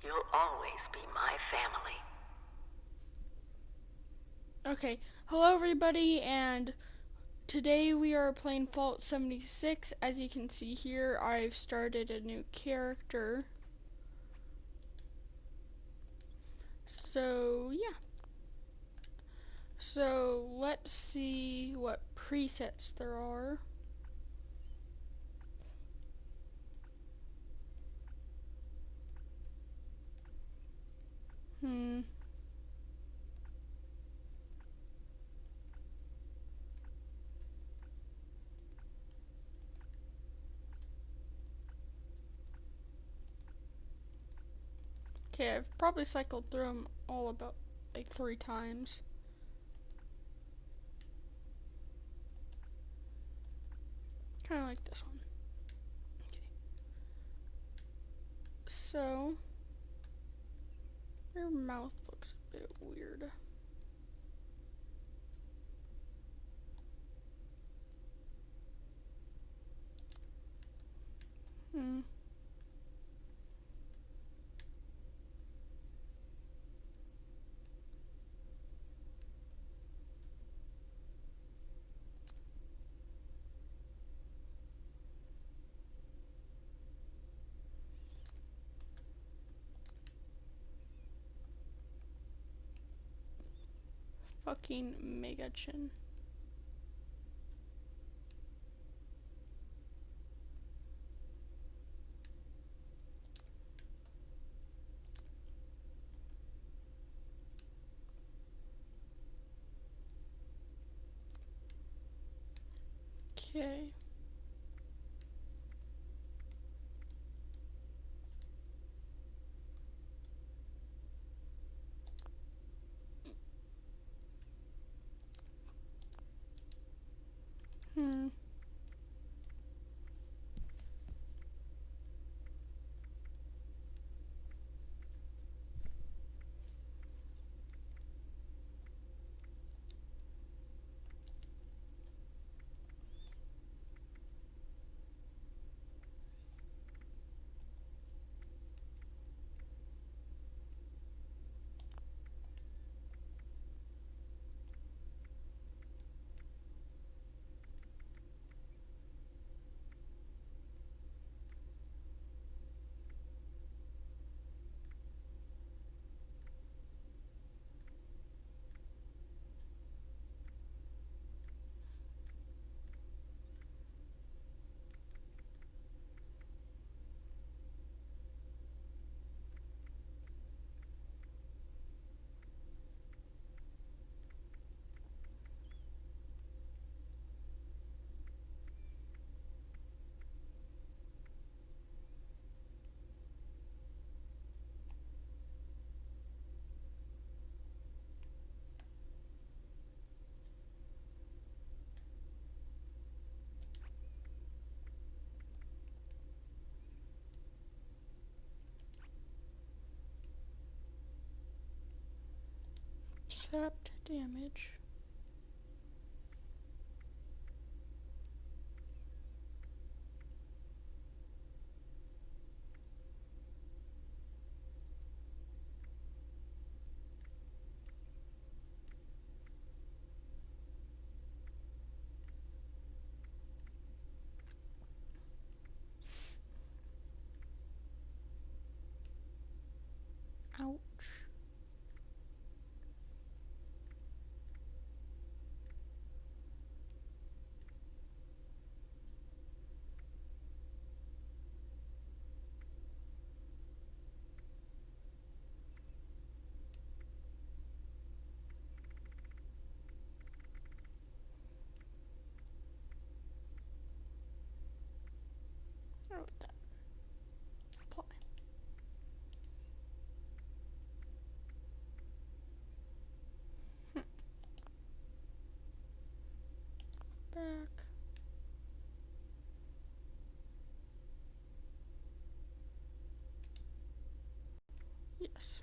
You'll always be my family. Okay, hello everybody, and today we are playing Fault 76. As you can see here, I've started a new character. So, yeah. So, let's see what presets there are. Hmm. Okay, I've probably cycled through them all about like 3 times. Kind of like this one. Okay. So, your mouth looks a bit weird. Hmm. Fucking mega chin. Okay. Hmm. Sapped damage. Ouch. I wrote that. Apply. Back. Yes.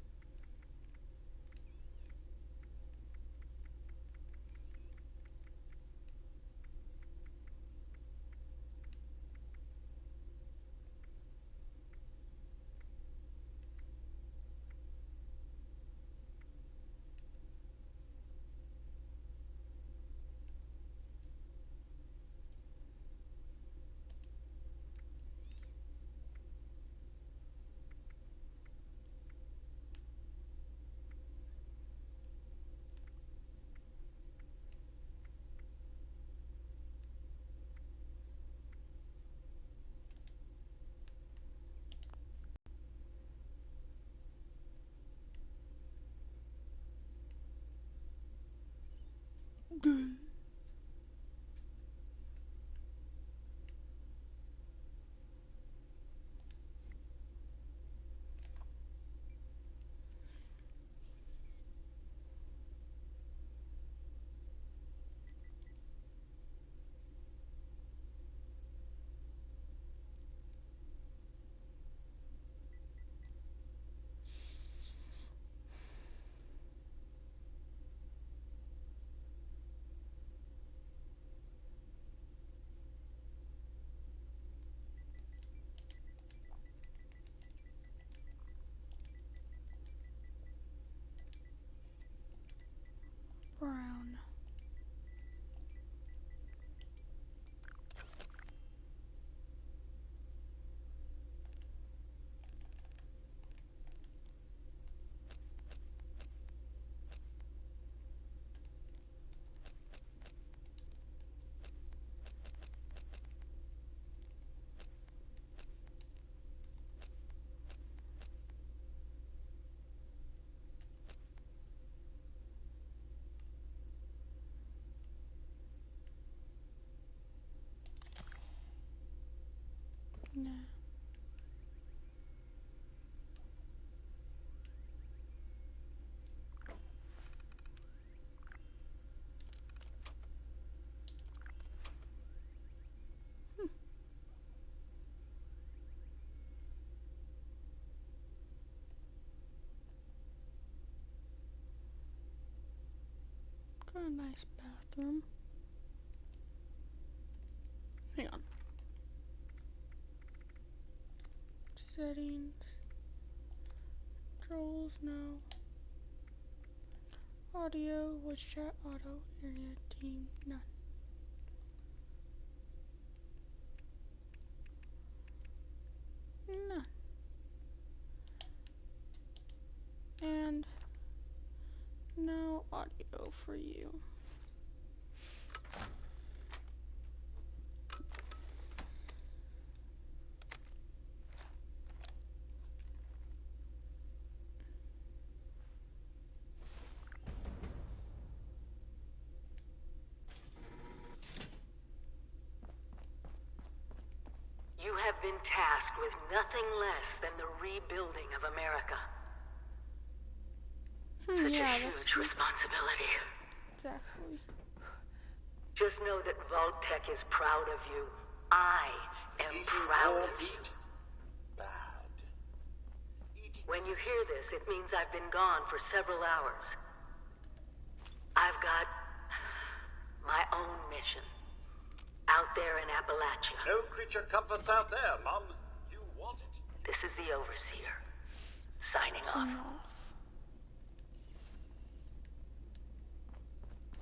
Brown. Nah. Got a nice bathroom. Hang on. Settings. Controls, no. Audio, voice chat, auto, area, team, none. None. And no audio for you. You have been tasked with nothing less than the rebuilding of America. Such Yeah, a huge responsibility. Exactly. Just know that Vault-Tec is proud of you. I am proud of you. Bad. When you hear this, it means I've been gone for several hours. I've got my own mission. Out there in Appalachia. No creature comforts out there, Mom. You want it. This is the Overseer. Signing off.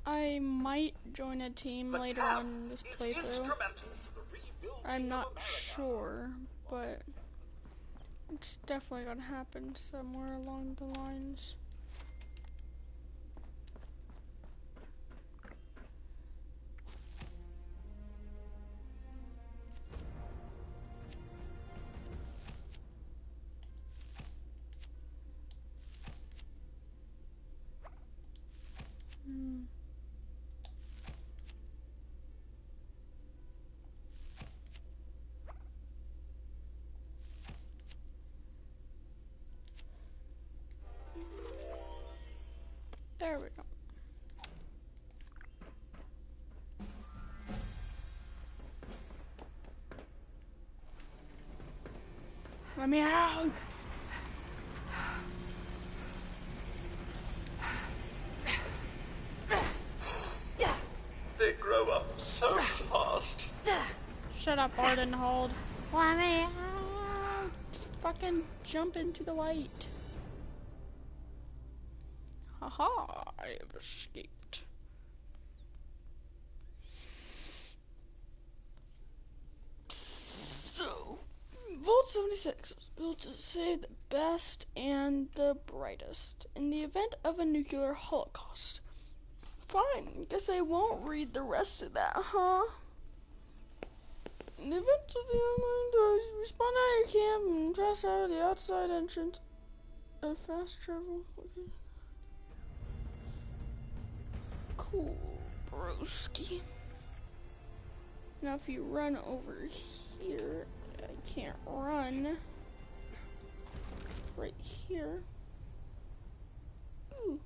I might join a team later on in this playthrough. I'm not sure, but it's definitely gonna happen somewhere along the lines. There we go. Let me out! They grow up so fast. Shut up, Ardenhold. Let me out! Fucking jump into the light. Haha, I have escaped. So, Vault 76 was built to save the best and the brightest in the event of a nuclear holocaust. Fine, guess I won't read the rest of that, huh? In the event of the online doors, respond out of your camp and trash out of the outside entrance of fast travel. Okay. Cool. Broski. Now if you run over here, I can't run. Right here. Ooh.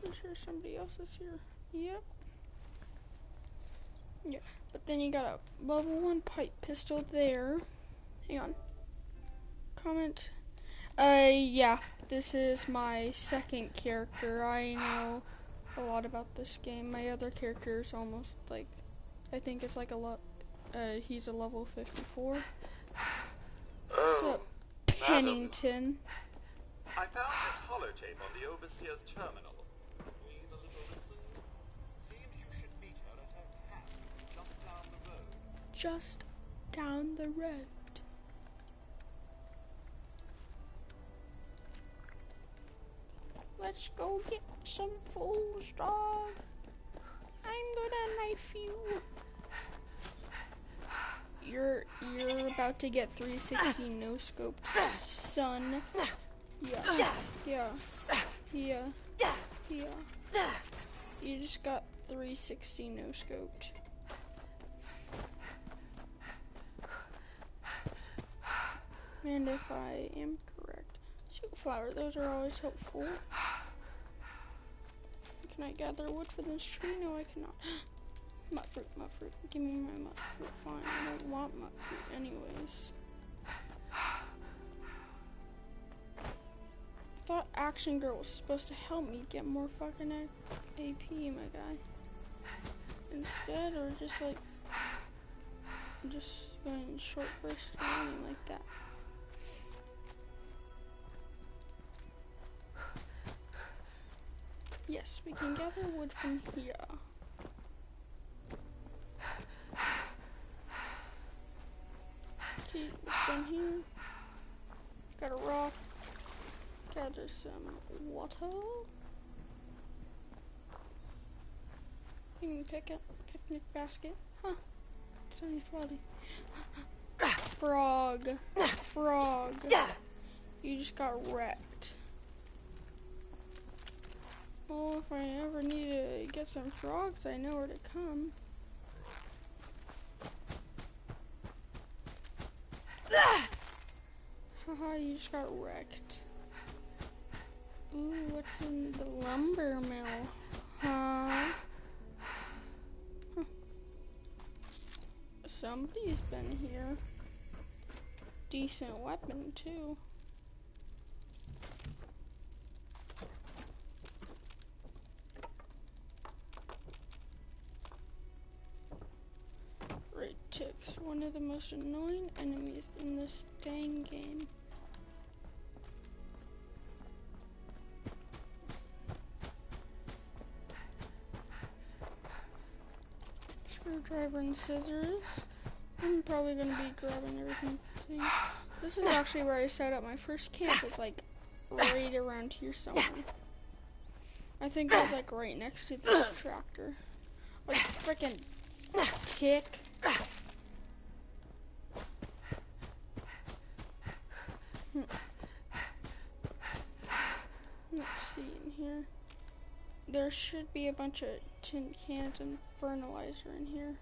Pretty sure somebody else is here. Yep. Yeah, but then you got a level 1 pipe pistol there. Hang on. Comment. Yeah, this is my second character. I know a lot about this game. My other character is almost like, I think it's like he's a level 54. So, Pennington. I found this holotape on the Overseer's terminal. Need a little listen? Seems you should meet her at her camp just down the road. Just down the road. Let's go get some fools, dog. I'm gonna knife you. You're about to get 360 no scoped, son. Yeah. You just got 360 no scoped. And if I am correct, shoot flower, those are always helpful. Can I gather wood for this tree? No, I cannot. Mut fruit. Give me my mut fruit. Fine, I don't want mut fruit anyways. I thought Action Girl was supposed to help me get more fucking AP, my guy. Instead, or just like, just going short burst or anything like that. Yes, we can gather wood from here. See what's down here. Got a rock. Gather some water. You can pick up picnic basket. Huh. It's only floaty. Frog. You just got wrecked. Well, if I ever need to get some frogs, I know where to come. Haha, you just got wrecked. Ooh, what's in the lumber mill? Huh? Somebody's been here. Decent weapon, too. Red ticks, one of the most annoying enemies in this dang game. Screwdriver and scissors. I'm probably gonna be grabbing everything. This is actually where I set up my first camp. It's like right around here somewhere. I think it was like right next to this tractor. Like freaking tick. Let's see in here. There should be a bunch of tin cans and fertilizer in here.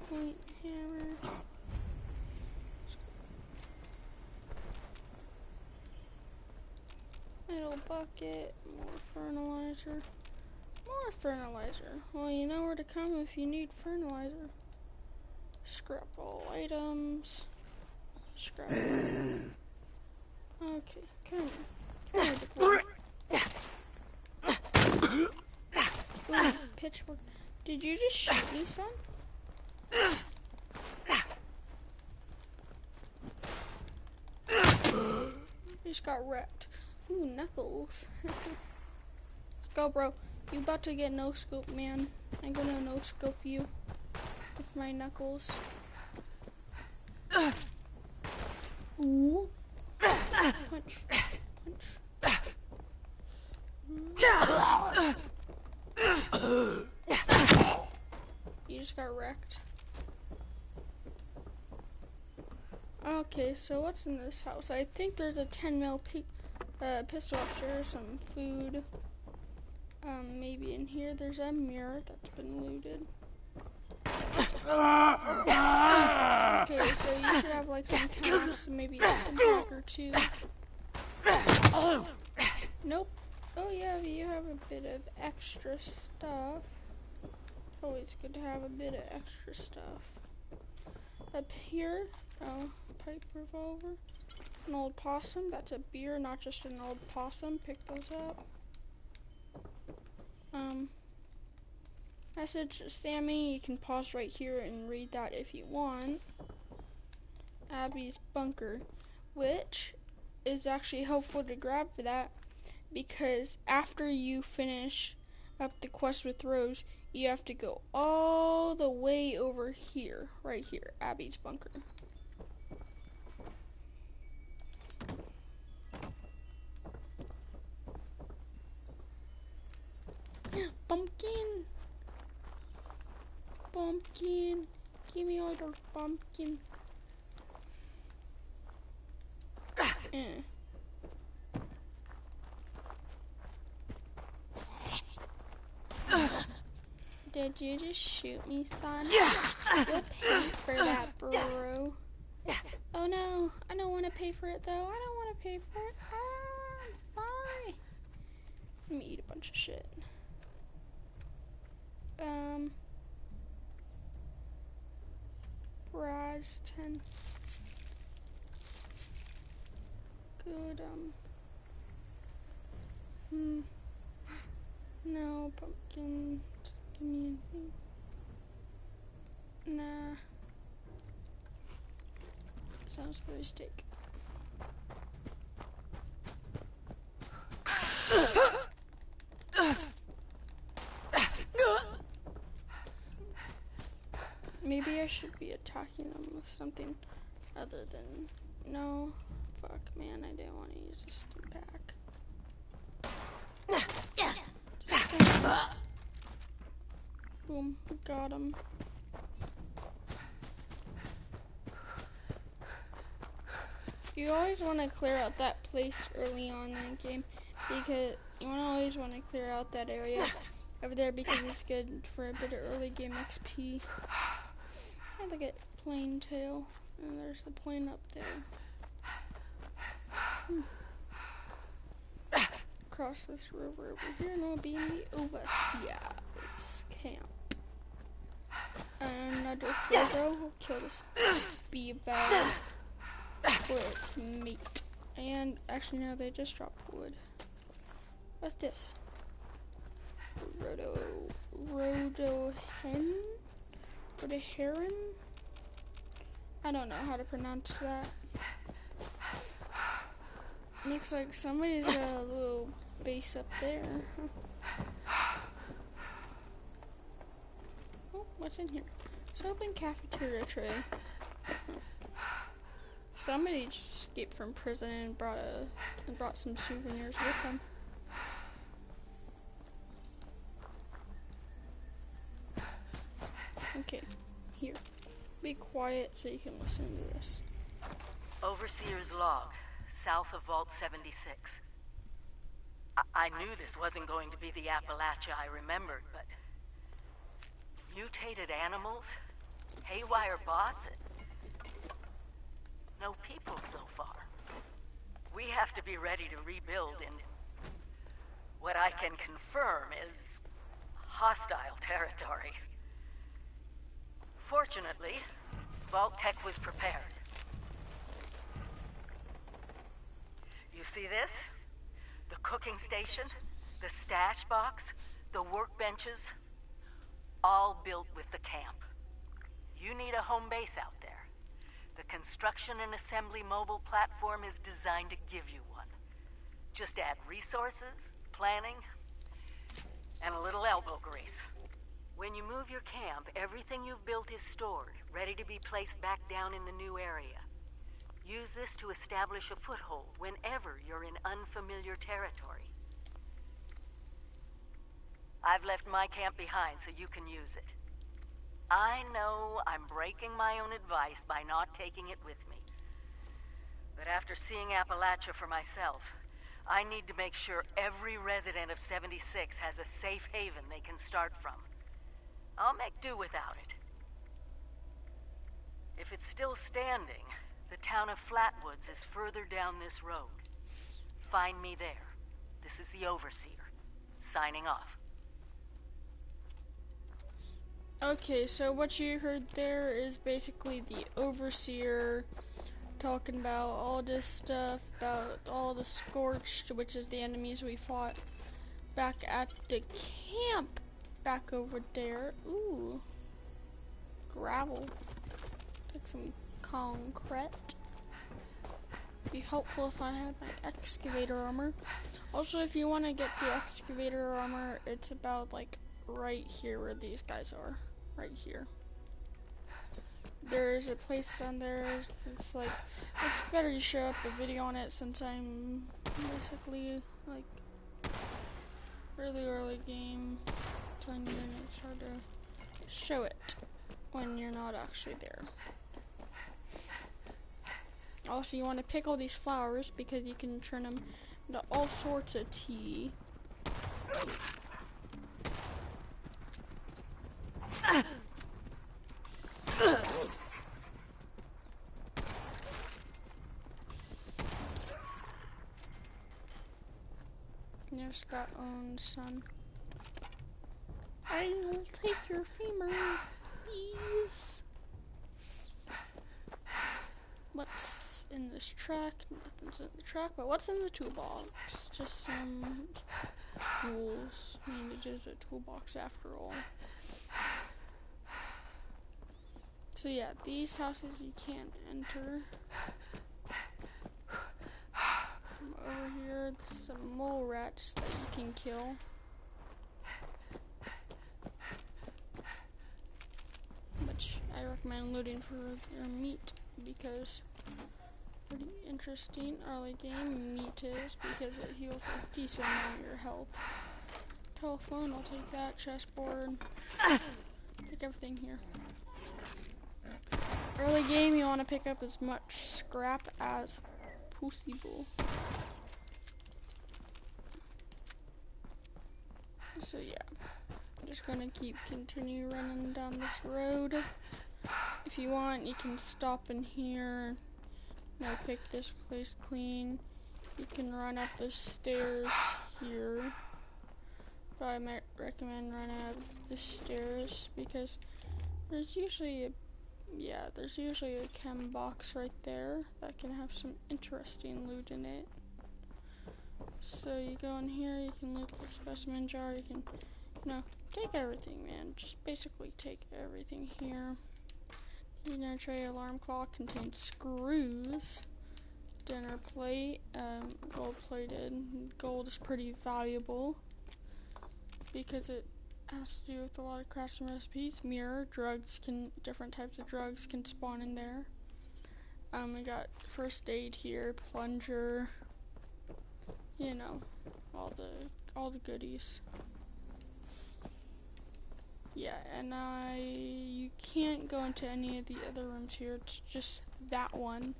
Point hammer. Little bucket. More fertilizer. More fertilizer. Well, you know where to come if you need fertilizer. Scrap all items. Scrap. Okay, come here, boy. Ooh, pitchfork. Did you just shoot me, son? You just got wrecked. Ooh, knuckles. Let's go, bro. You about to get no scope, man. I'm gonna no scope you with my knuckles. Ooh. Punch. You just got wrecked. Okay, so what's in this house? I think there's a 10 mil pistol upstairs, some food. Maybe in here there's a mirror that's been looted. Okay, so you should have like some cash, maybe a stim or two. Nope. Oh yeah, you have a bit of extra stuff. It's always good to have a bit of extra stuff. Up here, pipe revolver. An old possum, that's a beer, not just an old possum. Pick those up. Message to Sammy, you can pause right here and read that if you want. Abby's bunker, which is actually helpful to grab for that, because after you finish up the quest with Rose, you have to go all the way over here, right here, Abby's bunker. Pumpkin! Pumpkin! Give me all those pumpkin. Did you just shoot me, son? You'll pay for that, bro. Oh no, I don't want to pay for it though. I don't want to pay for it. I'm sorry. Let me eat a bunch of shit. Brad's 10. Good, no, pumpkin. Just give me anything. Nah. Sounds very steak. Maybe I should be attacking them with something other than... No. Fuck, man, I didn't want to use a stim pack. Boom, got him. You always want to clear out that place early on in the game, because you always want to clear out that area over there because it's good for a bit of early game XP. I look at plane tail, and there's the plane up there. Cross this river over here, and I'll be in the Overseer's camp. Another Frodo will kill this beaver for its mate. And actually, no, they just dropped wood. What's this? Rodoheron? I don't know how to pronounce that. Looks like somebody's got a little base up there. Oh, what's in here? It's an open cafeteria tray. Somebody just escaped from prison and brought some souvenirs with them. Okay, here. Be quiet so you can listen to this. Overseer's log, south of Vault 76. I knew this wasn't going to be the Appalachia I remembered, but... mutated animals? Haywire bots? No people so far. We have to be ready to rebuild in... what I can confirm is... hostile territory. Fortunately, Vault Tech was prepared. You see this? The cooking station, the stash box, the workbenches, all built with the camp. You need a home base out there. The construction and assembly mobile platform is designed to give you one. Just add resources, planning, and a little elbow grease. When you move your camp, everything you've built is stored, ready to be placed back down in the new area. Use this to establish a foothold whenever you're in unfamiliar territory. I've left my camp behind so you can use it. I know I'm breaking my own advice by not taking it with me. But after seeing Appalachia for myself, I need to make sure every resident of 76 has a safe haven they can start from. I'll make do without it. If it's still standing, the town of Flatwoods is further down this road. Find me there. This is the Overseer. Signing off. Okay, so what you heard there is basically the Overseer talking about all this stuff, about all the Scorched, which is the enemies we fought back at the camp back over there. Ooh. Gravel. Take some concrete. Be helpful if I had my excavator armor. Also, if you want to get the excavator armor, it's about like right here where these guys are. Right here. There's a place down there. It's like, it's better you show up a video on it since I'm basically like early game. Telling you it's hard to show it when you're not actually there. Also, you want to pick all these flowers because you can turn them into all sorts of tea. Your Scott-owned son. I will take your femur, please. What's in this track? Nothing's in the track, but what's in the toolbox? Just some tools. I mean, it is a toolbox after all. So yeah, these houses you can't enter. Over here, there's some mole rats that you can kill. Which I recommend looting for your meat because pretty interesting early game meat is because it heals a decent amount of your health. Telephone, I'll take that. Chessboard. Take everything here. Early game, you want to pick up as much scrap as possible. So yeah, I'm just gonna continue running down this road. If you want, you can stop in here. You know, pick this place clean. You can run up the stairs here. But I might recommend running up the stairs because there's usually a chem box right there that can have some interesting loot in it. So you go in here, you can loot the specimen jar, you can, take everything, man. Just basically take everything here. Dinner tray, alarm clock, contains screws. Dinner plate, gold plated. Gold is pretty valuable because it has to do with a lot of crafts and recipes. Mirror, different types of drugs can spawn in there. We got first aid here, plunger, all the goodies. Yeah, and you can't go into any of the other rooms here, it's just that one.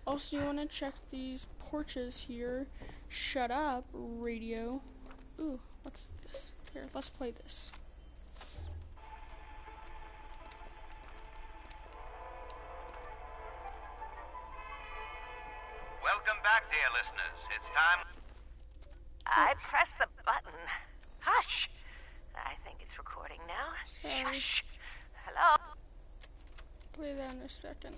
Also, you want to check these porches here. Shut up, radio. Ooh, what's this? Here, let's play this. Welcome back, dear listeners. It's time. I pressed the button. Hush! I think it's recording now. Sorry. Shush. Hello? Play that in a second.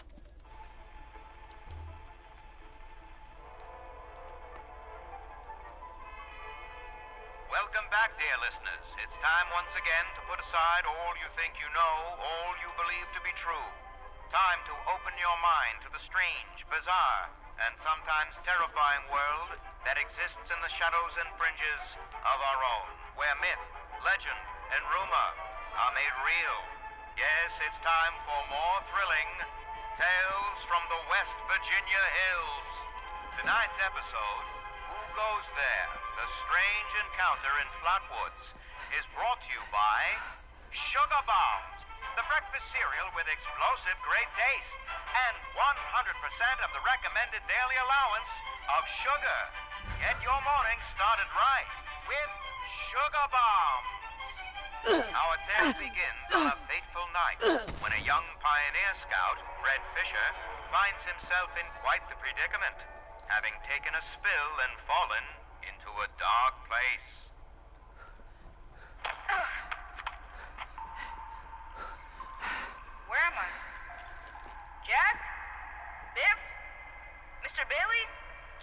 Welcome back, dear listeners. It's time once again to put aside all you think you know, all you believe to be true. Time to open your mind to the strange, bizarre, and sometimes terrifying world that exists in the shadows and fringes of our own, where myth, legend, and rumor are made real. Yes, it's time for more thrilling tales from the West Virginia hills. Tonight's episode, Who Goes There? The Strange Encounter in Flatwoods, is brought to you by Sugar Bombs, the breakfast cereal with explosive great taste and 100% of the recommended daily allowance of sugar. Get your morning started right with Sugar Bombs. Our tale begins on a fateful night when a young pioneer scout, Fred Fisher, finds himself in quite the predicament, having taken a spill and fallen into a dark place. Where am I? Jack? Biff? Mr. Bailey?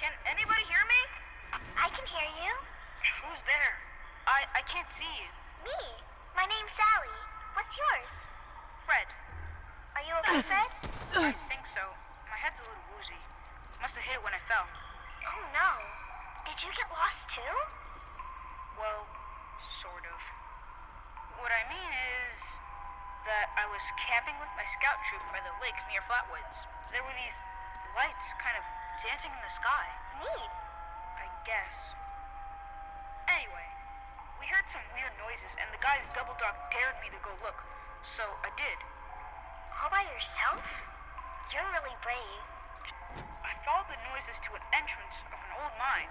Can anybody hear me? I can hear you. Who's there? I can't see you. Me. My name's Sally. What's yours? Fred. Are you okay, Fred? I think so. My head's a little woozy. Must have hit it when I fell. Oh no. Did you get lost too? Well, sort of. What I mean is that I was camping with my scout troop by the lake near Flatwoods. There were these lights kind of dancing in the sky. Neat. I guess. Anyway, we heard some weird noises and the guy's double dog dared me to go look. So I did. All by yourself? You're really brave. I followed the noises to an entrance of an old mine.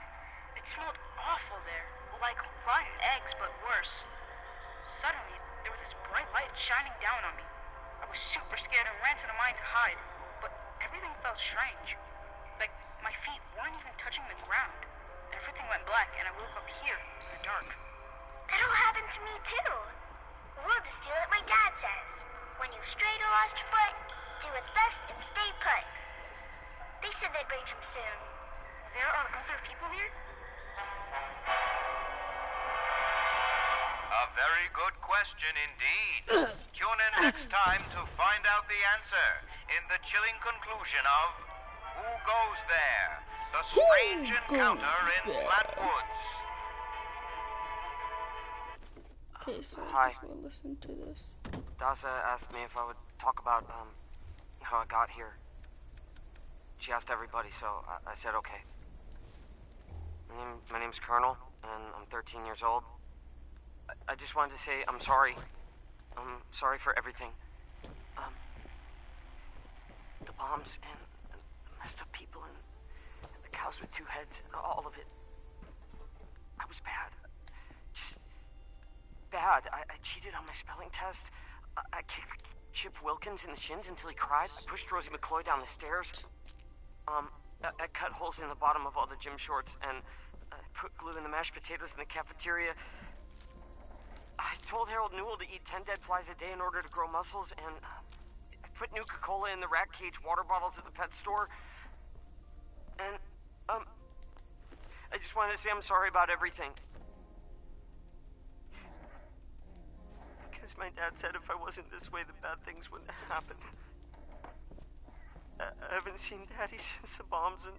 It smelled awful there, like rotten eggs but worse. Suddenly, there was this bright light shining down on me. I was super scared and ran to the mine to hide, but everything felt strange. Like my feet weren't even touching the ground. Everything went black and I woke up here in the dark. That'll happen to me too. We'll just do what my dad says. When you've strayed or lost your foot, do what's best and stay put. They said they'd reach him soon. There are other people here? A very good question indeed. Tune in next time to find out the answer in the chilling conclusion of Who Goes There? The Strange Encounter in There? Flatwoods. Okay, so Hi. I just want to listen to this. Dasa asked me if I would talk about, how I got here. She asked everybody, so I said okay. My name's Colonel, and I'm 13 years old. I just wanted to say I'm sorry. I'm sorry for everything. The bombs and the messed up people and the cows with two heads and all of it. I was bad. Just bad. I cheated on my spelling test. I kicked Chip Wilkins in the shins until he cried. I pushed Rosie McCloy down the stairs. I cut holes in the bottom of all the gym shorts, and I put glue in the mashed potatoes in the cafeteria. I told Harold Newell to eat 10 dead flies a day in order to grow muscles, and I put Nuka-Cola in the rat cage water bottles at the pet store. And, I just wanted to say I'm sorry about everything. Because my dad said if I wasn't this way, the bad things wouldn't happen. I haven't seen Daddy since the bombs, and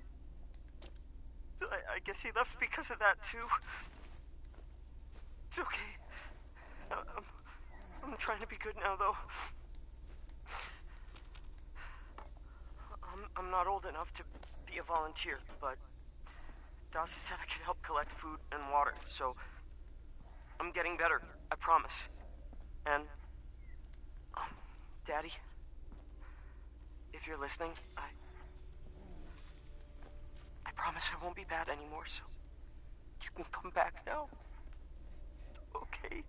I guess he left because of that, too. It's okay. I'm trying to be good now, though. I'm not old enough to be a volunteer, but Dawson said I could help collect food and water, so I'm getting better, I promise. And, Daddy, if you're listening, I promise I won't be bad anymore, so you can come back now. Okay?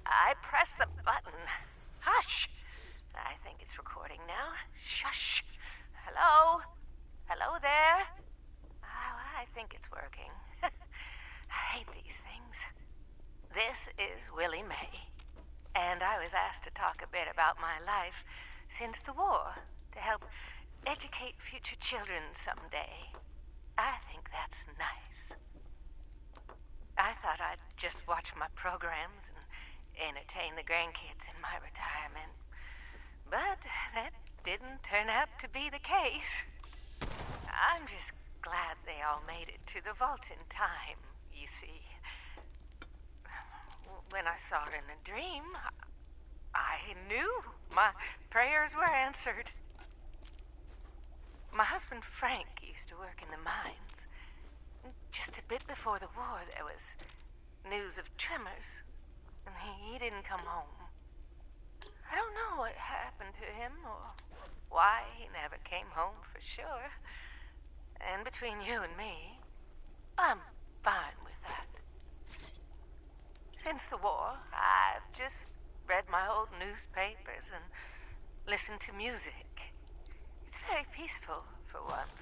I pressed the button. Hush! I think it's recording now. Shush! Hello? Hello there? Oh, I think it's working. I hate these things. This is Willie Mae, and I was asked to talk a bit about my life since the war to help educate future children someday. I think that's nice. I thought I'd just watch my programs and entertain the grandkids in my retirement. But that didn't turn out to be the case. I'm just glad they all made it to the vault in time, you see. When I saw it in a dream, I knew my prayers were answered. My husband Frank used to work in the mines. Just a bit before the war, there was news of tremors, and he didn't come home. I don't know what happened to him or why he never came home for sure. And between you and me, I'm fine with that. Since the war, I've just read my old newspapers and listened to music. It's very peaceful for once,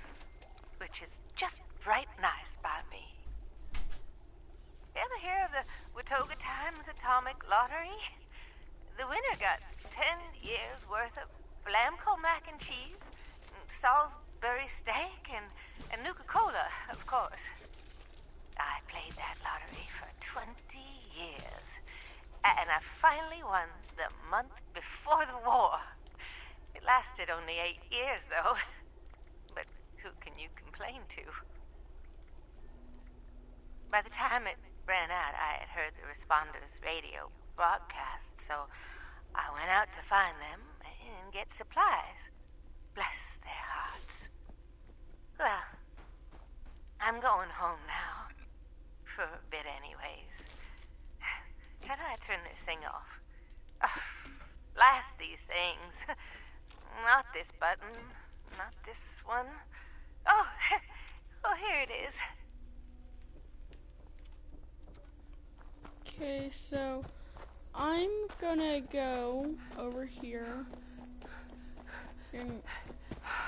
which is just right nice by me. You ever hear of the Watoga Times Atomic Lottery? The winner got 10 years worth of Blamco mac and cheese, and Salisbury steak, and Nuka-Cola, of course. I played that lottery for 20 years, and I finally won the month before the war. It lasted only 8 years, though. But who can you complain to? By the time it ran out, I had heard the responders' radio broadcast, so I went out to find them and get supplies. Bless their hearts. Well, I'm going home now. For a bit, anyways. How do I turn this thing off? Blast these things. Not this button. Not this one. Oh, oh, here it is. Okay, so I'm gonna go over here, and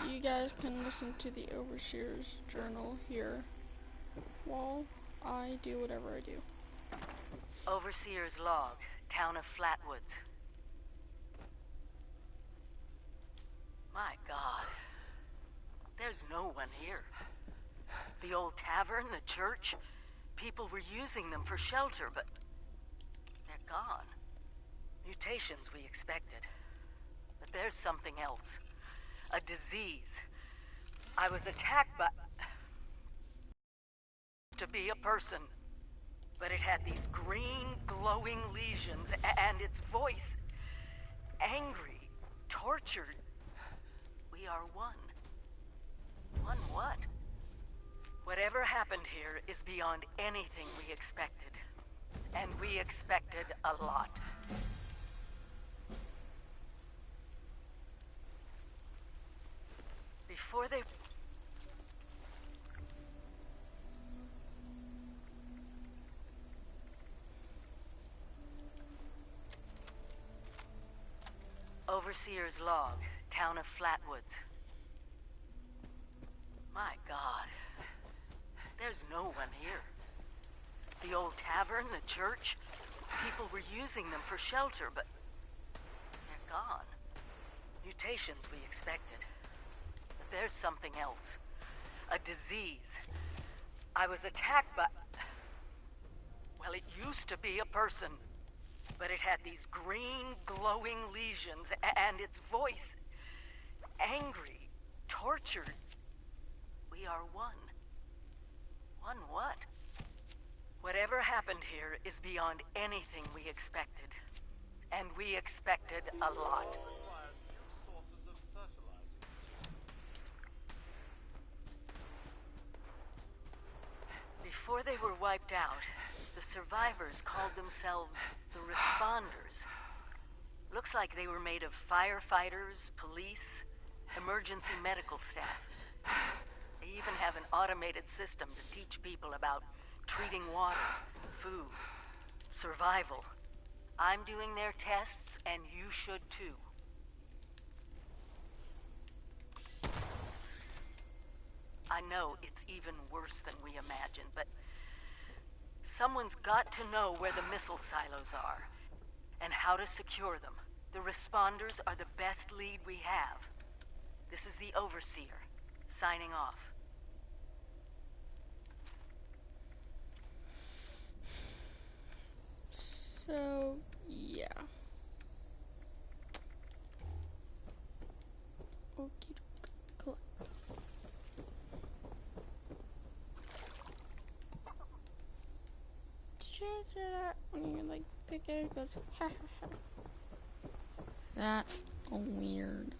you guys can listen to the Overseer's Journal here while I do whatever I do. Overseer's log, town of Flatwoods. My God. There's no one here. The old tavern, the church, people were using them for shelter, but they're gone. Mutations we expected. But there's something else. A disease. I was attacked by... to be a person. But it had these green, glowing lesions, and its voice... angry, tortured. We are one. One what? Whatever happened here is beyond anything we expected. And we expected a lot. Before they... Overseer's log, town of Flatwoods. My God. There's no one here. The old tavern, the church, people were using them for shelter, but they're gone. Mutations we expected. But there's something else. A disease. I was attacked by... well, it used to be a person. But it had these green, glowing lesions, and its voice... angry, tortured. We are one. One what? Whatever happened here is beyond anything we expected. And we expected a lot. Requires new sources of fertilizer. Before they were wiped out, the survivors called themselves the Responders. Looks like they were made of firefighters, police, emergency medical staff. They even have an automated system to teach people about treating water, food, survival. I'm doing their tests, and you should too. I know it's even worse than we imagined, but someone's got to know where the missile silos are, and how to secure them. The Responders are the best lead we have. This is the Overseer, signing off. So, yeah. Okie doke. Collect. When you like pick it, it goes ha ha ha. That's weird.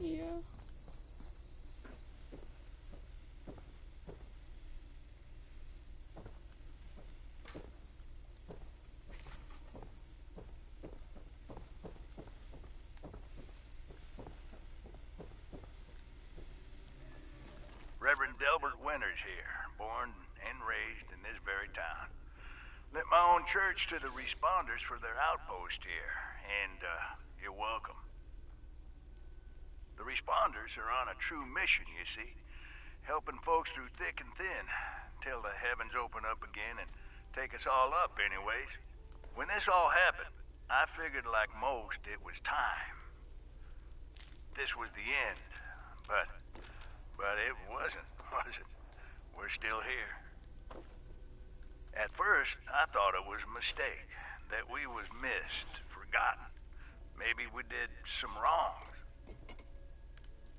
Yeah. Reverend Delbert Winters here, born and raised in this very town. Lent my own church to the responders for their outpost here, and you're welcome. The responders are on a true mission, you see, helping folks through thick and thin, till the heavens open up again and take us all up anyways. When this all happened, I figured like most it was time. This was the end, but it wasn't, was it? We're still here. At first, I thought it was a mistake, that we was missed, forgotten. Maybe we did some wrongs.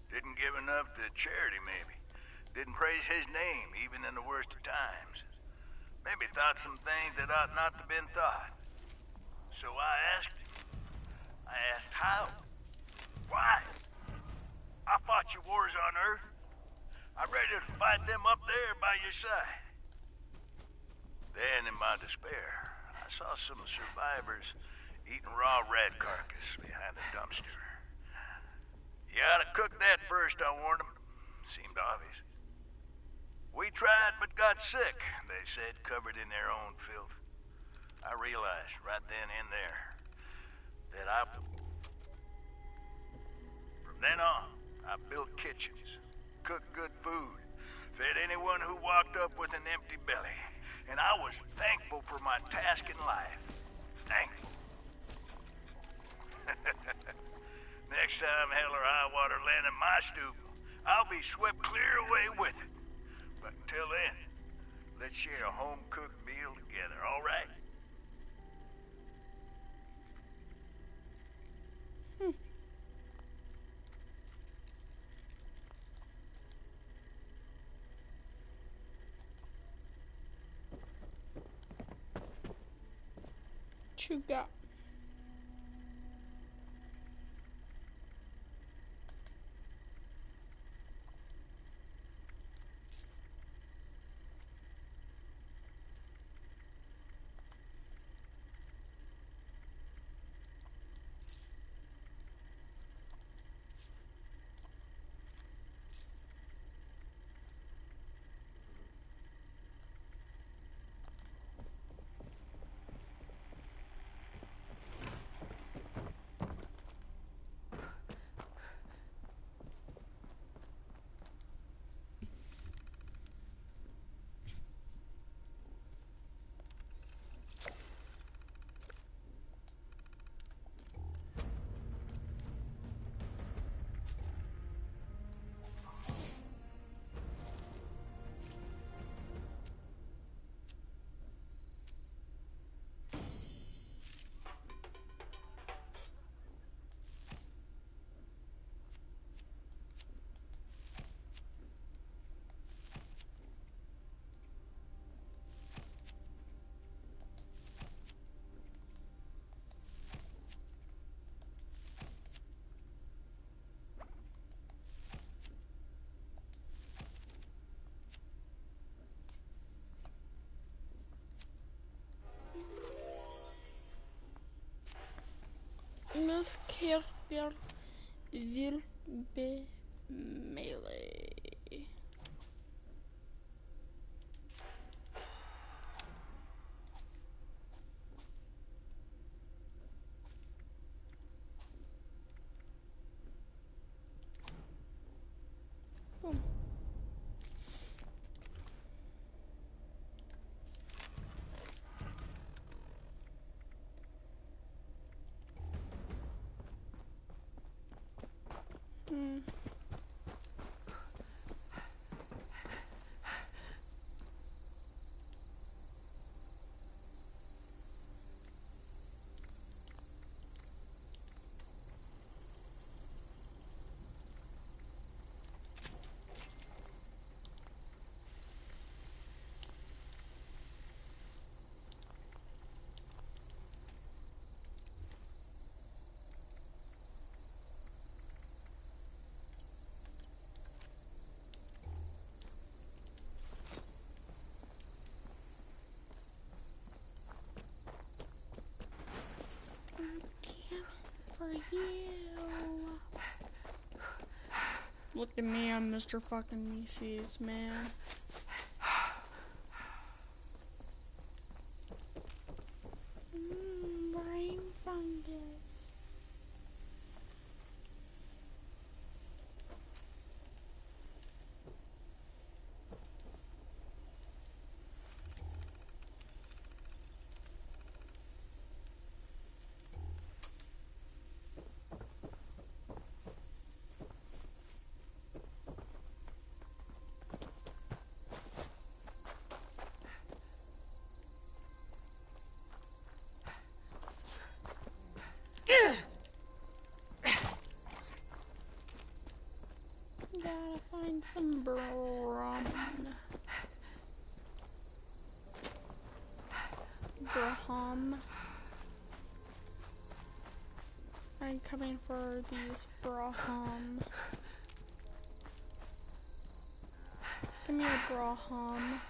Didn't give enough to charity, maybe. Didn't praise his name, even in the worst of times. Maybe thought some things that ought not to have been thought. So I asked him. I asked how. Why? I fought your wars on Earth. I'm ready to fight them up there by your side. Then, in my despair, I saw some survivors eating raw rat carcass behind a dumpster. You ought to cook that first, I warned them. Seemed obvious. We tried but got sick, they said, covered in their own filth. I realized right then and there that from then on, I built kitchens, cooked good food, fed anyone who walked up with an empty belly. And I was thankful for my task in life. Thankful. Next time hell or high water land in my stoop, I'll be swept clear away with it. But until then, let's share a home-cooked meal together, all right? What you got? Miss Carter will be melee. Boom. for you. Look at me, I'm Mr. fucking Mises, man. Brain fungus. Gotta find some Brahman. I'm coming for these Braham. Give me a Braham.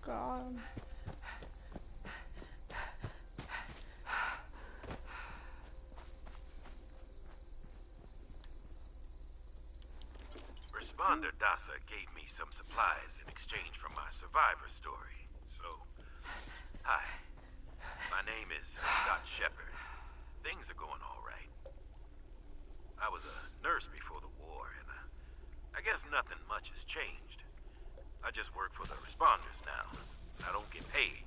God. Responder Dasa gave me some supplies in exchange for my survivor story. So, hi. My name is Scott Shepard. Things are going all right. I was a nurse before the war, and I guess nothing much has changed. I just work for the responders now. I don't get paid.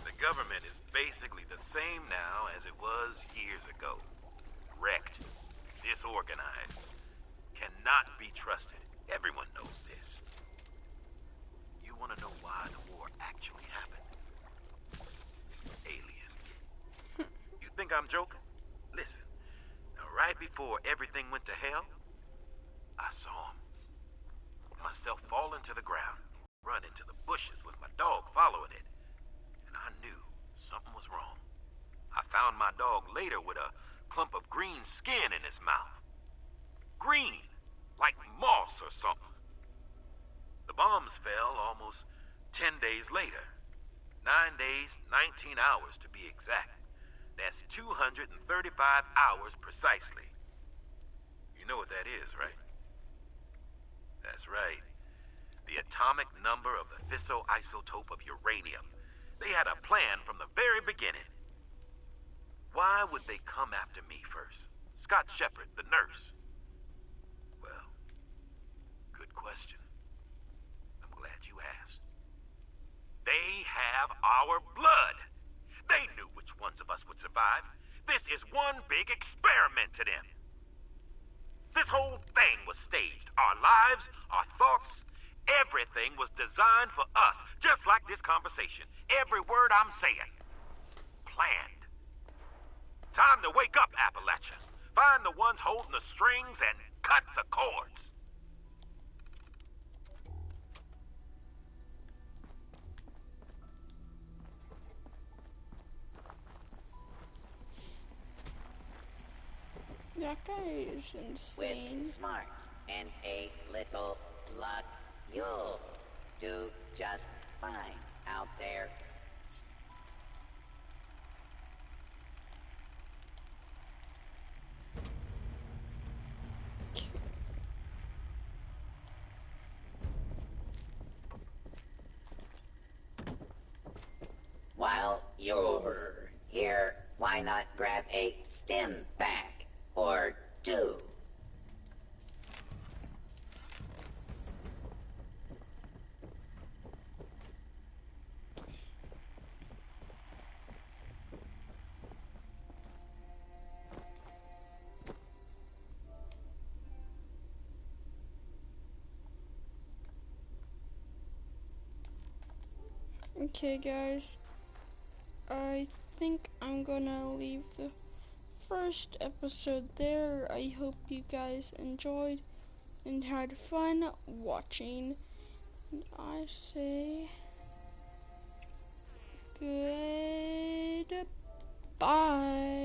The government is basically the same now as it was years ago. Wrecked. Disorganized. Cannot be trusted. Everyone knows this. You want to know why the war actually happened? Aliens. You think I'm joking? Listen. Now, right before everything went to hell, I saw him. Myself fall into the ground, run into the bushes with my dog following it. And I knew something was wrong. I found my dog later with a clump of green skin in his mouth. Green, like moss or something. The bombs fell almost 10 days later. 9 days, 19 hours to be exact. That's 235 hours precisely. You know what that is, right? That's right. The atomic number of the fissile isotope of uranium. They had a plan from the very beginning. Why would they come after me first? Scott Shepard, the nurse. Well, good question. I'm glad you asked. They have our blood. They knew which ones of us would survive. This is one big experiment to them. This whole thing was staged. Our lives, our thoughts, everything was designed for us. Just like this conversation. Every word I'm saying. Planned. Time to wake up, Appalachia. Find the ones holding the strings and cut the cords. That guy is insane. With smarts and a little luck, you'll do just fine out there. While you're here, why not grab a stim pack or two? Okay, guys. I think I'm gonna leave the first episode there. I hope you guys enjoyed and had fun watching. And I say good. Bye.